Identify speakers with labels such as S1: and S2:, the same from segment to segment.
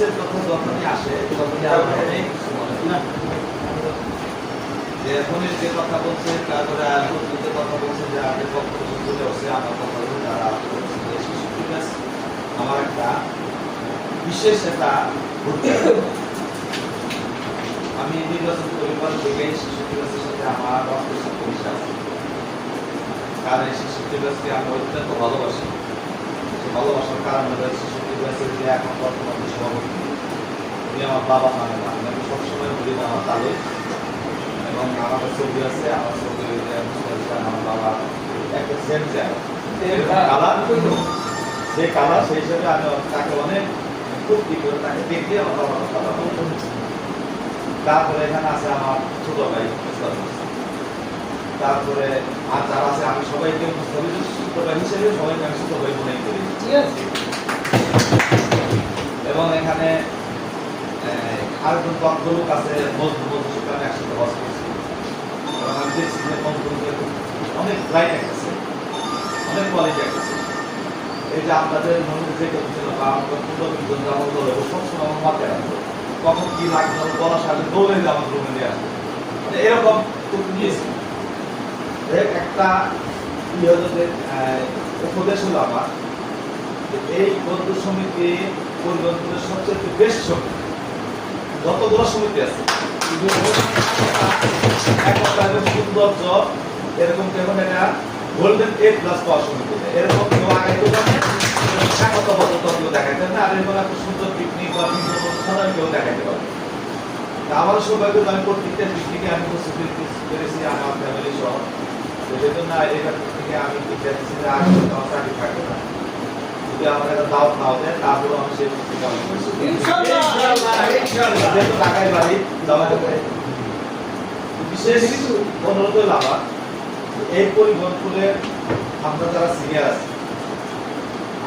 S1: শিশুটিবাসের কথা যখনই আসে তখনই অনেক না যে এখনই যে কথা বলছে তারপরে যে কথা বলছে যে আগের পক্ষ চলে আসছে আমার কথা বলে তারা শিশুটিবাস আমার একটা বিশেষ একটা আমি নির্বাচন পরিবার থেকে শিশুটিবাসের সাথে আমার অস্পষ্ট বিশ্বাস আছে কারণ এই শিশুটিবাসকে আমি অত্যন্ত ভালোবাসি ভালোবাসার কারণ হলো শিশুটিবাসের যে এখন বর্তমানে সভাপতি উনি আমার বাবা মানে না আমি সবসময় বলি আমার তালু এবং আমাদের ছবি আছে আমার ছবি আমার বাবা একটা সেম কালার যে কালার সেই হিসেবে আমি তাকে অনেক খুব কি করে তাকে দেখে আমার বাবার কথা তারপরে এখানে আছে আমার ছোট ভাই তারপরে আর যারা আছে আমি সবাইকে ছোট ভাই হিসেবে সবাইকে আমি ছোট ভাই মনে করি এবং এখানে আরেকজন দক্ষ লোক আছে মজবুত সেখানে একসাথে বাস করছি এবং আমি দেখছি যে অনেক ব্রাইট আছে অনেক কোয়ালিটি আছে এই যে আপনাদের মনে যে করছিল বা আমাদের পূর্ববিজ্ঞান যেমন বলে ও সবসময় আমার মাথায় রাখতো কখন কি লাগবে বলার সাথে দৌড়ে যে আমার রুমে নিয়ে আসবে মানে এরকম নিয়েছি একটা উপদেশ হলো আমার এই বন্ধু সমিতি পরিবর্তনের সবচেয়ে বেস্ট সমিতি যতগুলো সমিতি আছে সৌন্দর্য এরকম কেমন এটা গোল্ডেন A+ পাওয়া সমিতি এরকম কেউ আগাইতে পারে স্বাগত কেউ দেখাইতে না আর এরকম একটা সুন্দর পিকনিক বা বিভিন্ন অনুষ্ঠান কেউ দেখাইতে পারে আমার সৌভাগ্য আমি প্রত্যেকটা পিকনিকে আমি উপস্থিত পেরেছি আমার ফ্যামিলি সহ সেই জন্য এটা থেকে আমি আমার চাকরি থাকবে না যদি আমার একটা দাওয়াত নাও দেয় তারপরে আমি সেই যেহেতু ঢাকায় বাড়ি বিশেষ অনুরোধ হল আমার এই পরিবর্তনের আমরা যারা সিনিয়র আছি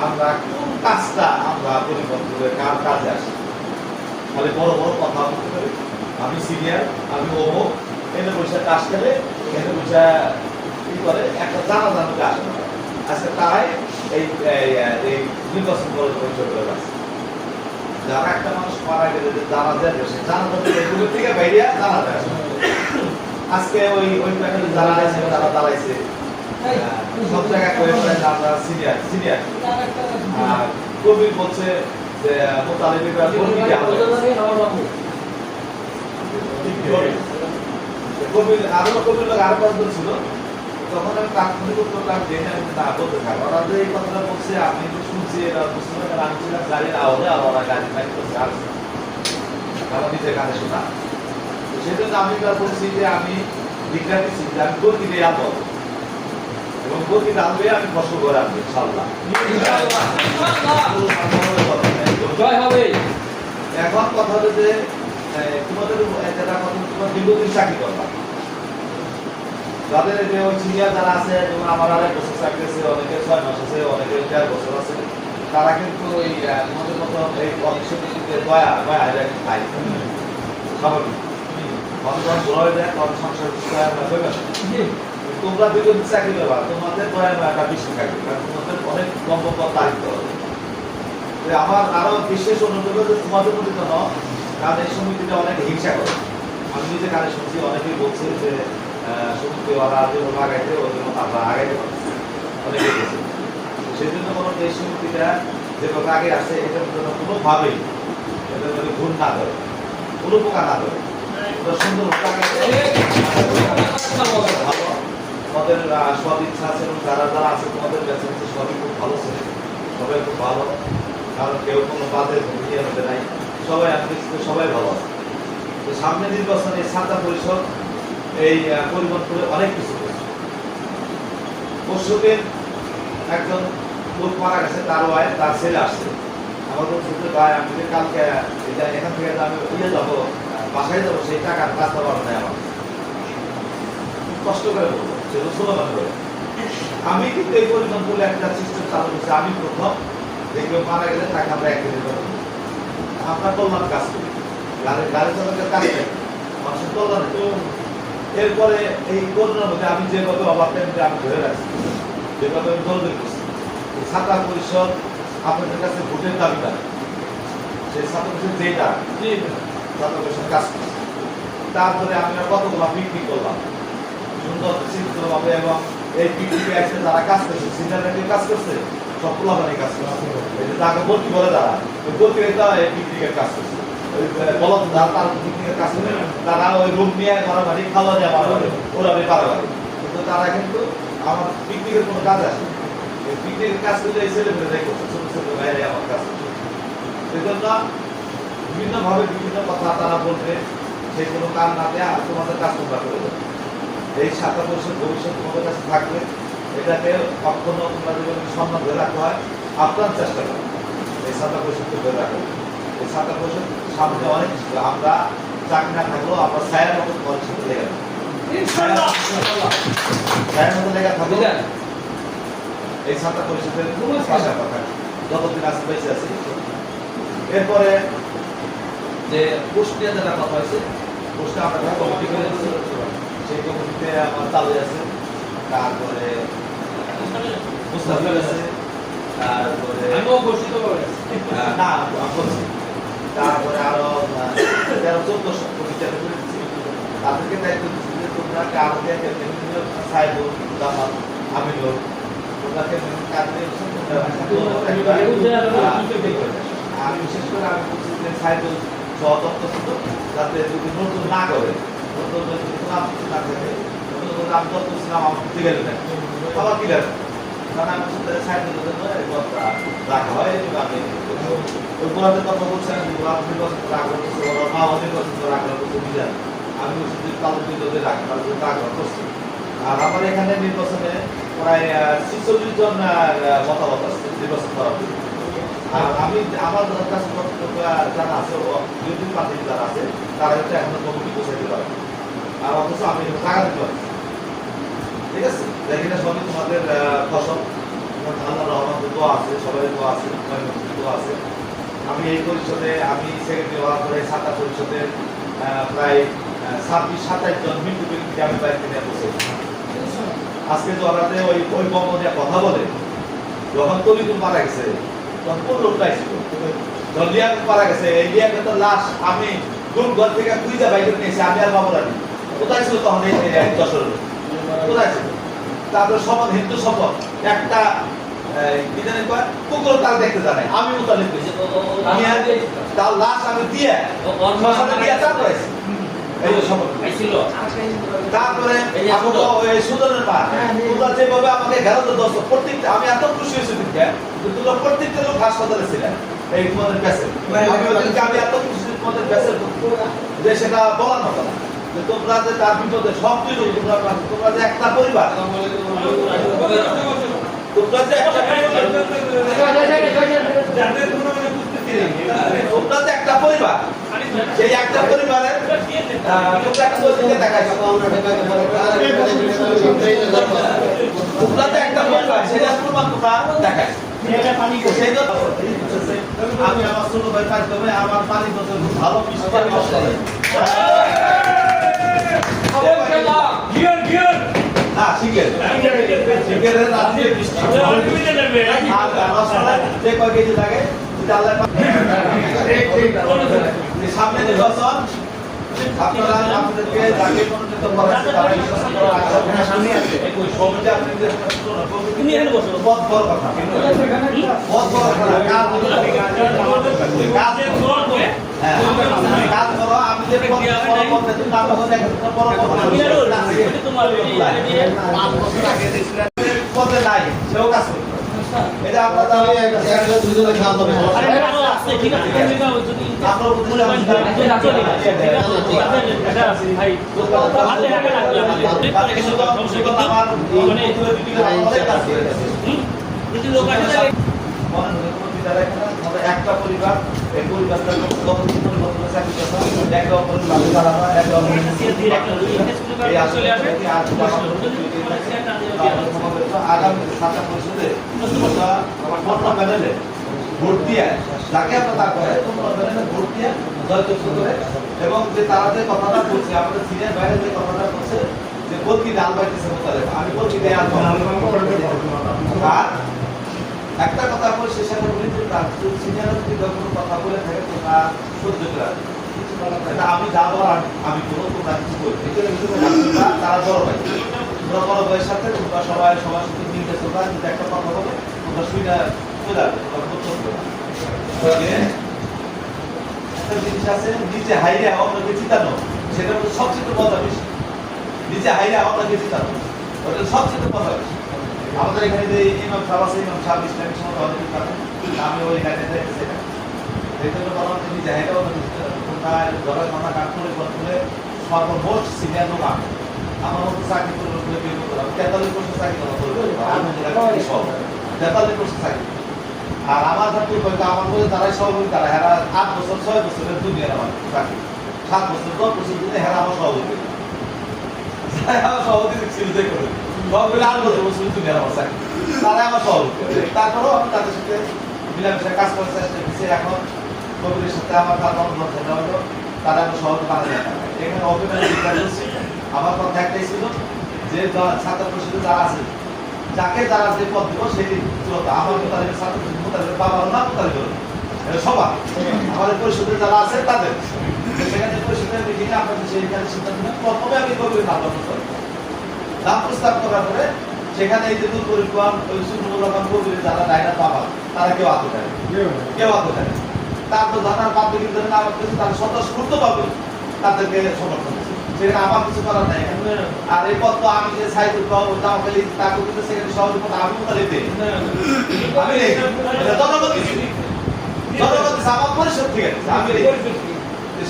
S1: আমরা কোন কাজটা আমরা পরিবর্তনের কার কাজে আসি তাহলে বড় বড় কথা বলতে পারি আমি সিনিয়র আমি অমুক এনে বসে কাজ খেলে এনে বসে কি করে একটা জানা জানতে আসে না আজকে তারাই এই নির্বাচন করে চলে যাচ্ছে যারা একটা মানুষ মারা গেলে জানা যায় সে জানা যাবে এগুলোর থেকে বাইরে জানা যায় আজকে ওই প্যানেলে যারা আছে তারা দাঁড়াইছে সব জায়গায় আমরা সিনিয়র সিনিয়র কবির বলছে যে মোতালিবিরা কবির আরো কবির লোক আরো কতজন ছিল তখন আমি তাৎক্ষণিক উত্তরটা আমি জেনে আমি না বলতে থাকি ওরা যে এই কথাটা বলছে আমি তো শুনছি এটা বুঝতে পারি আমি ছিলাম গাড়ির আওয়াজে আর ওরা গাড়ি বাইক করছে আর আমার নিজের কানে শোনা সেই জন্য আমি বলছি যে আমি ডিক্লার দিচ্ছি যে আমি গতিতে আনবো এবং গতিতে আনবে আমি ফসল করে আনবো ইনশাআল্লাহ এখন কথা হলো যে তোমাদের একটা কথা তোমার দীর্ঘদিন চাকরি করবা যাদের যে ওই সিনিয়র যারা আছে যেমন আমার আরেক বছর চাকরি আছে অনেকে 6 মাস আছে অনেকে 4 বছর আছে তারা কিন্তু ওই তোমাদের মতো এই অনিশ্চয়তাকে দয়া খায় স্বাভাবিক মানুষ বড় হয়ে যায় তখন সংসার তোমরা দুজন চাকরি করবা তোমাদের দয়া একটা বেশি থাকবে কারণ তোমাদের অনেক লম্বা তারিখ হবে আমার আরো বিশেষ অনুরোধ যে তোমাদের প্রতি যেন কারণ এই সমিতিটা অনেক হিংসা করে আমি নিজে কানে শুনছি অনেকেই বলছে যে সমিতি ওরা যেভাবে আগাইতে ওই জন্য আমরা আগাইতে পারছি অনেকেই বলছে সেই জন্য কোনো এই সমিতিটা যেভাবে আগে আসছে এটার জন্য কোনোভাবেই এটার মধ্যে ভুল না ধরে কোনো প্রকার না ধরে সুন্দর ভালো আমাদের সব ইচ্ছা আছে এবং যারা যারা আছে তোমাদের কাছে সবই খুব ভালো ছিল সবাই খুব ভালো কারণ কেউ কোনো বাজে ভূমিকা হতে নাই সবাই সবাই ভালো আছে তো সামনে নির্বাচনে ছাত্র পরিষদ এই পরিবর্তনে অনেক কিছু করছে পরশুদিন একজন লোক মারা গেছে তার ওয়াইফ তার ছেলে আসছে আমাদের ছোট ভাই আমি কালকে এখান থেকে আমি ইয়ে যাবো বাসায় যাবো সেই টাকার রাস্তা পাবো না আমার কষ্ট করে বলবো সেটা স্লোগান করে আমি কিন্তু এই পরিবর্তনে একটা সিস্টেম চালু করছি আমি প্রথম দেখবে মারা গেলে তাকে আমরা একদিনের করবো আমরা কল্যাণ কাজ করি গাড়ি চালকের কাজ করি মানুষের কল্যাণে এরপরে এই করোনার মধ্যে আমি যেভাবে অবাক টাইমে আমি ধরে রাখছি যেভাবে আমি দলবের করছি ছাত্র পরিষদ আপনাদের কাছে ভোটের দাবিদার যে ছাত্র পরিষদ যেটা ছাত্র পরিষদ কাজ করছে। তারপরে আমি কতগুলো পিকনিক করলাম সুন্দর শৃঙ্খলভাবে, এবং এই পিকনিকে এসে যারা কাজ করছে, সিনিয়ররা কেউ কাজ করছে, সবগুলো মানে কাজ করছে। এই যে তাকে ভর্তি করে যারা ওই ভর্তি হয়ে এই পিকনিকের কাজ করছে, বলত যারা তার পিকনিকের কাজ করে তারা ওই রুম নিয়ে মারামারি, খাওয়া নিয়ে মারামারি, ওরা পারাবারি, কিন্তু তারা কিন্তু আমার পিকনিকের কোনো কাজ আসে। এই পিকনিকের কাজ করলে এই ছেলেমেয়েরাই করছে, ছোট ছোট বাইরে আমার কাজ করছে। সেই জন্য বিভিন্নভাবে বিভিন্ন কথা তারা বলবে, সেই কোনো কাজ না দেয় আর তোমাদের কাজ তোমরা করে দেবে। এই ছাত্র পরিষদ ভবিষ্যৎ তোমাদের কাছে থাকবে, এটাকে কখনো তোমরা যদি সম্মান ধরে রাখতে হয় আপনার চেষ্টা করো এই ছাত্র পরিষদকে ধরে রাখো। এই ছাত্র পরিষদ সামনে অনেক কিছু, আমরা চাকরি না থাকলেও আমরা ছায়ের মতো পরিষদ লেগে ছায়ের মতো লেগে থাকবো এই ছাত্র পরিষদের ভাষা কথা যতদিন আসতে বেঁচে আছি। এরপরে যে পোস্ট নিয়ে যেটা কথা হয়েছে, পোস্টে আমরা একটা কমিটি করে দিচ্ছি, সেই কমিটিতে আমার তালু আছে, তারপরে মুস্তাফিজ আছে, তারপরে না বলছি, তারপরে আরো 13-14 কমিটি আমি করে দিচ্ছি। তাদেরকে দায়িত্ব দিচ্ছি যে তোমরা কাজে সাইবুল জামাল আমিনুল তোমরাকে কাজে আমি বিশেষ করে আমি বলছি যে সাইবুল সতর্ক ছিল যাতে যদি নতুন না করে, নতুন যদি নাম কিছু না থাকে, নতুন নাম যত ছিলাম আমার দিকে দেবেন আবার কি দেবেন, কারণ আমি সাইবুলের জন্য রাখা হয়। আমি ওই গোলাপের কথা বলছেন, গোলাপ নির্বাচন করে আগ্রহ করছে, ওরা মা নির্বাচন করে আগ্রহ করছে বুঝলেন, আমি বলছি যে তাদের বিরোধে রাখার জন্য আগ্রহ করছি। আর আমার এখানে নির্বাচনে প্রায় 46 জন মতামত আসছে নির্বাচন করার জন্য। আর আমি আমার কাছে যারা আছে বিরোধী পার্টি যারা আছে তারা হচ্ছে এখনো কমিটি বসাইতে পারে, আর অথচ আমি টাকা দিতে পারি। ঠিক আছে, দেখি না সবই তোমাদের ফসল, আল্লাহ রহমান দোয়া আছে, সবাই দোয়া আছে, দোয়া আছে। আমি এই পরিষদে আমি সেক্রেটারি হওয়ার পরে ছাত্র পরিষদের প্রায় 26-27 জন মৃত্যু ব্যক্তিকে আমি দায়িত্ব নিয়ে বসে। আজকে জরাতে ওই বঙ্গ নিয়ে কথা বলে, যখন তলিতুল মারা গেছে তখন কোন লোকটাই ছিল, যখন লিয়াকত মারা গেছে, এই লিয়াকতের লাশ আমি কোন ঘর থেকে খুঁজে বাইরে নিয়েছি, আমি আর বাবুরানি কোথায় ছিল তখন এই 10 লোক কোথায় ছিল। তারপরে সমাজ হিন্দু শপথ একটা কি জানি কুকুর তারা দেখতে জানে, আমি মুতালিব করেছি, তার লাশ আমি দিয়ে তারপরেছি এই শপথ। তারপরে সুদনের মা তোমরা যেভাবে আমাকে 11 দশ প্রত্যেকটা, আমি এত খুশি হয়েছি তোমরা প্রত্যেকটা লোক হাসপাতালে ছিলেন এই তোমাদের প্যাসেজ, আমি এত খুশি তোমাদের প্যাসেজ যে সেটা বলার মতো না, তোমরা যে তার বিপদে সব কিছু তোমরা যে একটা পরিবার, তোমরা যে একটা পরিবার, সেই একটা পরিবারের তোমরা তো একটা পরিবার, সেটা প্রমাণ তোমরা দেখাই। আমি আমার ছোট ভাই পাইতে আমার পানি বোতল ভালো সামনে নির্বাচন আপনারা আপনাদেরকে যাকে মনোনীত করা হয়েছে তারা নির্বাচন করার পথ বড় কথা, পথ বড় কথা, কাজ করো। আমি যে পথে নাই সেও কাজ করবে, এটা আপনারা একটা পরিবার, এই পরিবারটা আগামী ছাত্র পরিষদে ভোট দিয়ে যাকে আমরা তা করে ভোট দিয়ে জয়যুক্ত করে, এবং যে তারা যে কথাটা বলছে আমাদের সিনিয়র বাইরে যে কথাটা বলছে যে বলকি ডাল বাইতেছে আমি বলছি আর একটা কথা বলে শেষ বলি যে তার সিনিয়র যদি কোনো কথা বলে থাকে আপনার সহ্য করে আছে। আমি যা বলার আমি কোনো তোমরা কিছু করি তারা বড় ভাই, তোমরা বড় ভাইয়ের সাথে তোমরা সবাই সবার সাথে মিলতে চলবা, কিন্তু একটা কথা বলো তোমরা সুইটা চলে আসবে, তোমরা করতে হবে একটা জিনিস আছে, নিচে হাইরে আপনাকে চিতানো, সেটা হচ্ছে সবচেয়ে মজা বেশি। নিচে হাইরে আপনাকে চিতানো ওটা সবচেয়ে মজা বেশি। আমাদের এখানে যে ইমাম সাহেব আছে, ইমাম সাহেব ইসলামের সময় অনেক পাবেন, আমি ওই লাইনে সেটা এই জন্য বললাম যে নিচে হাইরে ধরার কথা কাজ করে সর্বমোট সিনিয়র লোক আমি আমার মতো চাকরি করে বের করলাম 43% চাকরি করা করবে 43% চাকরি। আর আমার ছাত্র আমার মধ্যে তারাই সহযোগী, তারা হেরা 8 বছর 6 বছরের দুনিয়ার আমার চাকরি, 7 বছর 10 বছর দিনে হেরা আমার সহযোগী, আমার সহযোগী ছিল যে করে সব মিলে 8 বছর দুনিয়ার আমার চাকরি, তারাই আমার সহযোগী। তারপরেও আমি তাদের সাথে মিলামিশা কাজ করার চেষ্টা করছি। এখন কবিরের সাথে আমার তার অনুরোধ হলো তারা আমার সহযোগী বানানো যায়। এখানে অভিনয় করছি, আমার কথা একটাই ছিল যে ছাত্র পরিষদে যারা আছে, যাকে যারা যে পদ দিব সেই চলতো। আমার মোতালিবের ছাত্র পরিষদ মোতালিবের বাবা না মোতালিবের সবার আমাদের পরিষদে যারা আছে তাদের সেখানে পরিষদের মিটিংয়ে আপনাদের সেইখানে সিদ্ধান্ত নেন। প্রথমে আমি কবির নাম প্রস্তাব নাম প্রস্তাব করার পরে সেখানে এই যে দুর্পরিকল্পন ওই সুন্দর রহমান কবির যারা ডাইনা বাবা তারা কেউ আতো দেয়, কেউ আতো দেয়। তারপর জানার বাধ্যে কিন্তু আমার কাছে তারা স্বতঃস্ফূর্ত পাবে তাদেরকে সমর্থন করছে, সেখানে আমার কিছু করার নাই। আর এই পদ তো আমি যে সাইড জামাকালি তাকে কিন্তু সেখানে সহযোগী পদ আমি মোতালিব দিই, আমি নেই জনগণ কিছু নেই, জনগণ আমার পরিষদ ঠিক আছে আমি নেই।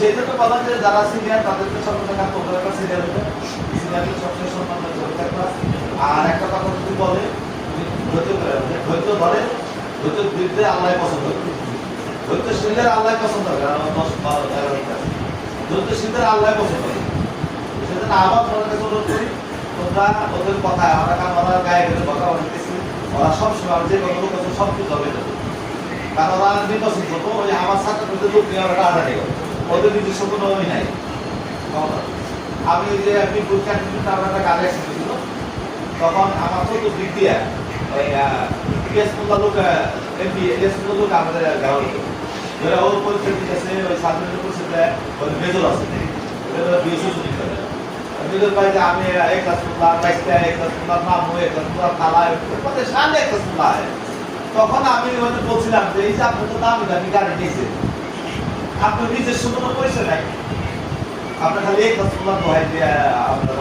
S1: সেই জন্য বলা যে যারা সিনিয়র তাদেরকে সর্বদা প্রোগ্রামটা সিনিয়র হবে, সিনিয়রকে সবসময় সম্মান করে থাকবে। আর একটা কথা যদি বলে ধৈর্য ধরে, ধৈর্যের বিরুদ্ধে আল্লাহ পছন্দ করে, ধৈর্যশীলদের আল্লাহ পছন্দ করে। আমার 10-12-13 ধৈর্যশীলদের আল্লাহ পছন্দ করে। সেজন্য আবার তোমাদের কাছে অনুরোধ করি, তোমরা ওদের কথায় আমরা কারণ ওরা গায়ে গেলে কথা বলতেছি, ওরা সবসময় যে কথাগুলো করছে সব কিছু হবে না, কারণ ওরা নির্বাচন করবো ওই আমার ছাত্রদের লোক নিয়ে ওরা আড়াড়ি করে, ওদের নিজস্ব কোনো ওই নাই। আমি যে আপনি আমরা একটা কাজে ছিল তখন আমার তো দিক দিয়ে ওই ইলিয়াসমুল্লাহ লোক এমপি ইলিয়াসমুল্লাহ লোক আমাদের গাঁও ধরে ওর পরীক্ষা দিতেছে, ওই ছাত্রদের পরিস্থিতিতে ওই মেজর আছে মেজর পাইতে আমি এক ক্লাস করলাম, বাইশটা এক ক্লাস করলাম, মামু এক ক্লাস করলাম, খালা সামনে এক ক্লাস করলাম। তখন আমি বলছিলাম যে এই যে আপনি তো দামি দামি গাড়ি নিয়েছে, আপনার নিজস্ব কোনো পয়সা নাই, আপনার খালি এক ক্লাস করলাম তো হয় যে আপনার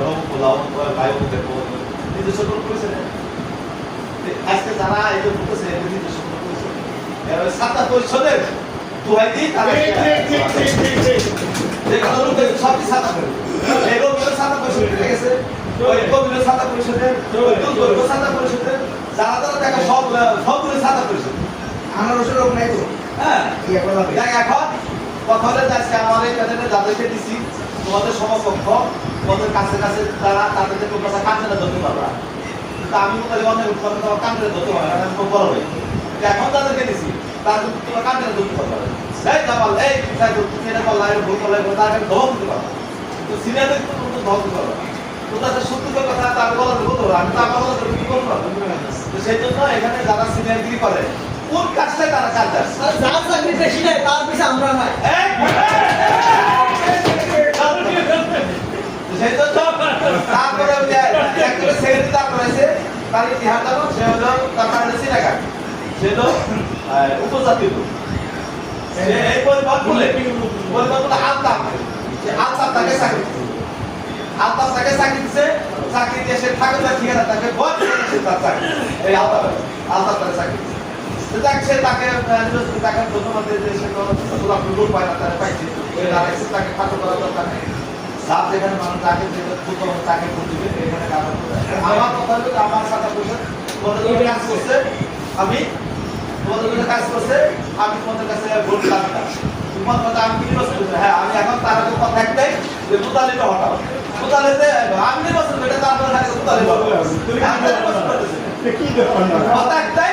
S1: ভাই নিজস্ব কোনো পয়সা নেই। আজকে যারা এটা বলতেছে নিজস্ব কোনো পয়সা নেই, সাতটা পরিষদের দোহাই দিই তারা সবই সাদা করে সাদা পরিষদ ঠিক আছে, কবির সাদা পরিষদের সাদা পরিষদের যারা যারা দেখা সবগুলো সাদা পরিষদ আনারসের রোগ নাই তো। হ্যাঁ এখন কথা হলে যাচ্ছে আমার এই প্যানেলে যাদেরকে দিচ্ছি তোমাদের সমকক্ষ তোমাদের কাছে কাছে তারা তাদেরকে তোমরা কাছে না ধরতে পারবা, কিন্তু আমি তাহলে অনেক তোমার কান্দে ধরতে পারবে না, আমি বড় ভাই এখন যাদেরকে দিচ্ছি তারা কিন্তু তোমার কান্দে ধরতে পারবে না। এই জামাল এই তুমি এটা করলা ভুল করলে তাকে ধর দিতে পারবা, কিন্তু সিনিয়রদের কিন্তু ধর দিতে পারবা না। তো তাদের সত্যি কথা তার বলা বলতে পারবো, আমি তো আমার বলা কি করবো না। তো সেই জন্য এখানে যারা সিনিয়রগিরি করে কোন কাজটাই তারা কাজ আসছে যার চাকরি বেশি নেই তার পিছিয়ে আমরা নাই। সেই জন্য তারপরে একটা সেক্রেটারি তারপরে আছে তার ইতিহাস জানো, সে হলো তার মানে সিনাঘাট, সে হলো উপজাতি লোক। এই পরিবারগুলো আলতাফ, আলতাফ তাকে চাকরি দিচ্ছে, আলতাফ তাকে চাকরি দিচ্ছে, চাকরি দিয়ে সে থাকে না ঠিকানা তাকে তার চাকরি এই আলতাফ তাকে চাকরি দিচ্ছে। সে তাকে তাকে প্রথমত লোক পায় না তারা পাইছে তাকে খাটো করার দরকার নেই, সাপ যেখানে মানুষ তাকে তাকে ভোট দিবে এখানে আমার কথা হলো আমার সাথে বসে কাজ করছে, আমি তোমাদের জন্য কাজ করছে, আমি তোমাদের কাছে ভোট দাবি না, তোমার কথা আমি নির্বাচন করছি। হ্যাঁ আমি এখন তার আগে কথা একটাই যে মুতালিটা হঠাৎ মুতালিতে আমি নির্বাচন করে তারপরে খালি মুতালি কথা একটাই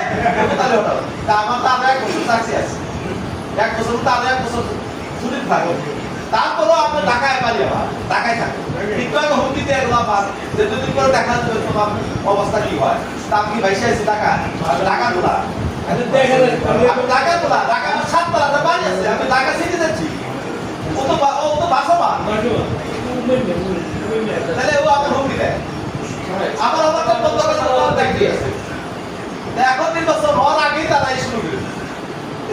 S1: মুতালি হঠাৎ তা আমার তো আমরা 1 বছর চাকরি আছে, 1 বছর তো আমরা 1 বছর ছুটি থাকবো, তারপরেও আপনার ঢাকায় পারি আমার ঢাকায় থাকবো, কিন্তু আমি হুমকি দিয়ে গেলাম যে 2 দিন পরে দেখা যাবে তোমার অবস্থা কি হয়। তা আপনি ভাইসে আছে ঢাকা ঢাকা তোলা আমি ঢাকা বলা ঢাকা আমার 7 তলাতে বাড়ি আছে, আমি ঢাকা সিটি যাচ্ছি। ও তো বাসমান, তাহলে ও আমার হুমকি দেয়, আমার তো বন্ধ করে দেখতে আছে। এখন নির্বাচন হওয়ার আগেই তারা শুরু করেছে।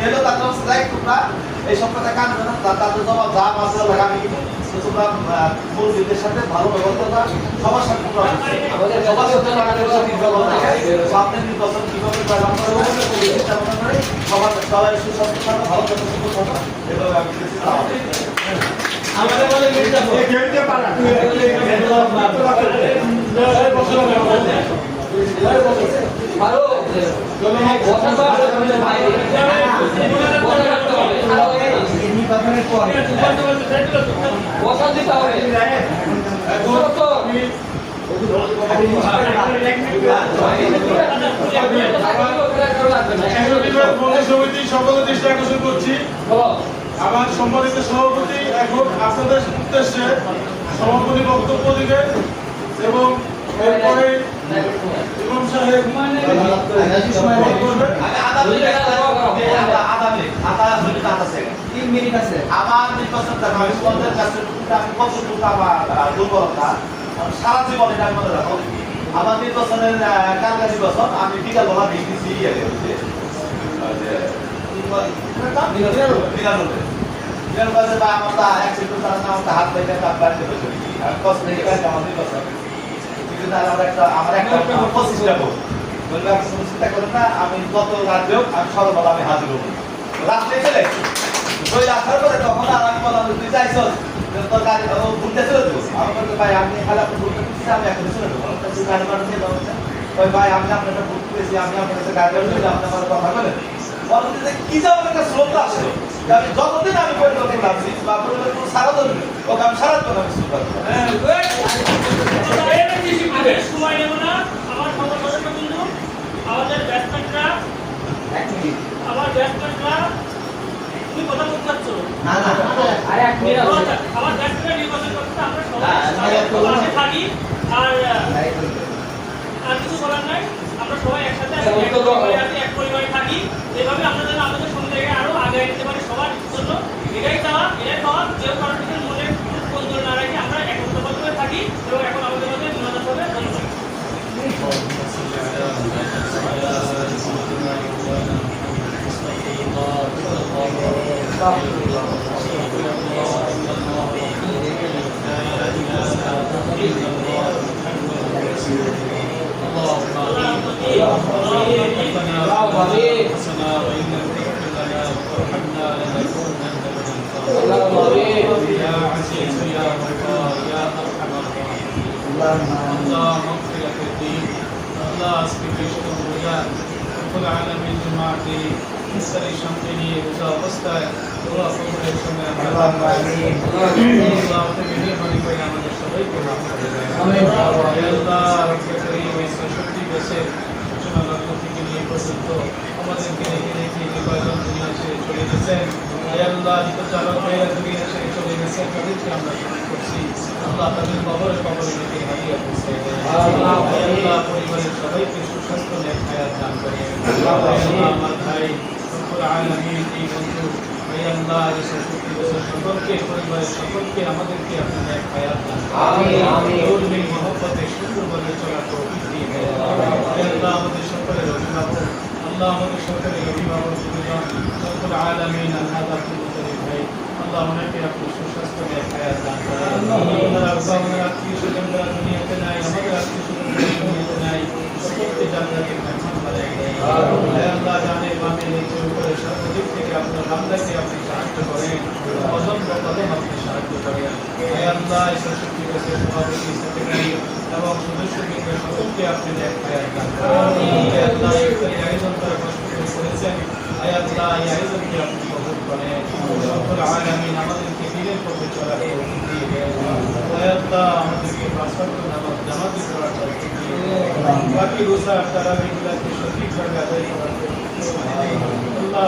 S1: এলো তাদের অবস্থা যাই, তোমরা এই সপ্তাহে কাজ না, তাদের জবাব যা মাসে লাগাবি, তোমরা মুরব্বীদের সাথে ভালো ব্যবহার করবা, সবার সাথে সবার সাথে সামনে নির্বাচন কিভাবে সবার সবাই সুস্বাস্থ্য থাকবে, ভালো থাকবে, এভাবে আমি আমাদের বলে খেলতে পারা ভালো
S2: সমিতি সকলের দৃষ্টি আকর্ষণ করছি। আমার সম্মানিত সভাপতি এখন আপনাদের উদ্দেশ্যে সভাপতি বক্তব্য দিবেন এবং এরপরে ইমাম সাহেব
S1: আমার নির্বাচন দুর্বলতা সারা জীবন এটা মনে রাখো। আমার নির্বাচনের কালকা নির্বাচন আমি বিকাল বেলা দিয়েছি আমি যত রাত হোক আমি সর্বদা আমি হাজির হব। রাত্রে চলে ওই আসার পরে তখন আর আমি বললাম তুই চাইছ তোর গাড়ি ঘুরতে চলে দেবো। আমার বলতে ভাই আপনি খালি আপনি ঘুরতে দিচ্ছি, আমি এখন চলে দেবো। গাড়ি ভাড়া দিয়ে দেবো। ওই ভাই আমি আপনাকে বুক করেছি, আমি আপনার কাছে গাড়ি ভাড়া আপনি আমার কথা বলেন। পরবর্তীতে কি যাবো একটা শ্লোক আসলো, আমি যতদিন আমি পরিবর্তন লাগছি বা পরিবর্তন সারা ধরবে ওকে আমি সারা দিন আমি শুরু করবো।
S3: সময় নেব না। আমার সদস্য কিন্তু আমাদের ব্যাটসম্যানরা আমার ব্যাটসম্যানরা তুমি কথা বলতে পারছো না না আরে এক মিনিট আমার ব্যাটসম্যান নির্বাচন করতে আমরা সবাই পাশে থাকি আর কিছু বলার নাই। আমরা সবাই একসাথে এক পরিবারে থাকি। এভাবে আপনাদের আমাদের সঙ্গে আরো আগে যেতে পারি সবার জন্য। এটাই চাওয়া, এটাই পাওয়া। কেউ কারোর কিছু মনে কোন না রাখি আমরা একত্রবদ্ধভাবে থাকি এবং এখন আমাদের মধ্যে বিনোদন হবে। পরিবারের সবাইকে সুস্বাস্থ্য হায়াত দান করে। আমার ভাই আলামিন এই বন্ধু সকলকে পরিবারের সকলকে আমাদেরকে আপনাদের হায়াত দান করুন। মহব্বতে সুন্দরভাবে চলার তৌফিক দিয়ে আল্লাহ আমাদের সকলের অভিভাবক, আল্লাহ আমাদের সকলের অভিভাবক সকল আলামিন আল্লাহ ভাই আল্লাহ ওনাকে আপনি সুস্বাস্থ্য হায়াত দান করেন। ওনার আত্মীয় স্বজন যারা দুনিয়াতে নাই, আমাদের আত্মীয় স্বজন দুনিয়াতে নাই, সকলকে জান্নাতে মেহমান বানায় দেন। আল্লাহ জানে বামে নিচে উপরে সর্বদিক থেকে আপনার বান্দাকে আপনি সাহায্য করেন, অজন্ম কদম আপনি সাহায্য করেন। আল্লাহ সরস্বতী বসে সভাপতি সেক্রেটারি এবং সদস্যবৃন্দ সকলকে আপনি হায়াত দান করেন। আল্লাহ আয়োজন করে কষ্ট করেছেন, আল্লাহ এই আয়োজনকে আপনি কবুল করেন। সকল আলামিন আমাদেরকে দিনের পথে চলার তৌফিক দিয়ে দেন। আল্লাহ আমাদেরকে পাঁচ ওয়াক্ত নামাজ জামাতে পড়ার তৌফিক দিয়ে দেন। বাকি রোজা তারাবিগুলোকে সঠিকভাবে আদায় করার তৌফিক দিয়ে দেন। আল্লাহ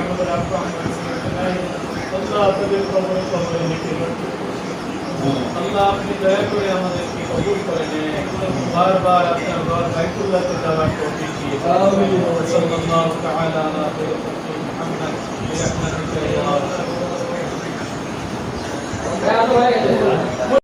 S3: আমাদের আব্বা আল্লাহ তাদের কবরে লিখে আল্লাহ আপনি দয়া করে আমাদেরকে কবুল করে নেন বারবার আপনার ঘর বাইতুল্লাহতে যাওয়ার তৌফিক দিয়ে আমিন সাল্লাল্লাহু তাআলা আলা মুহাম্মদ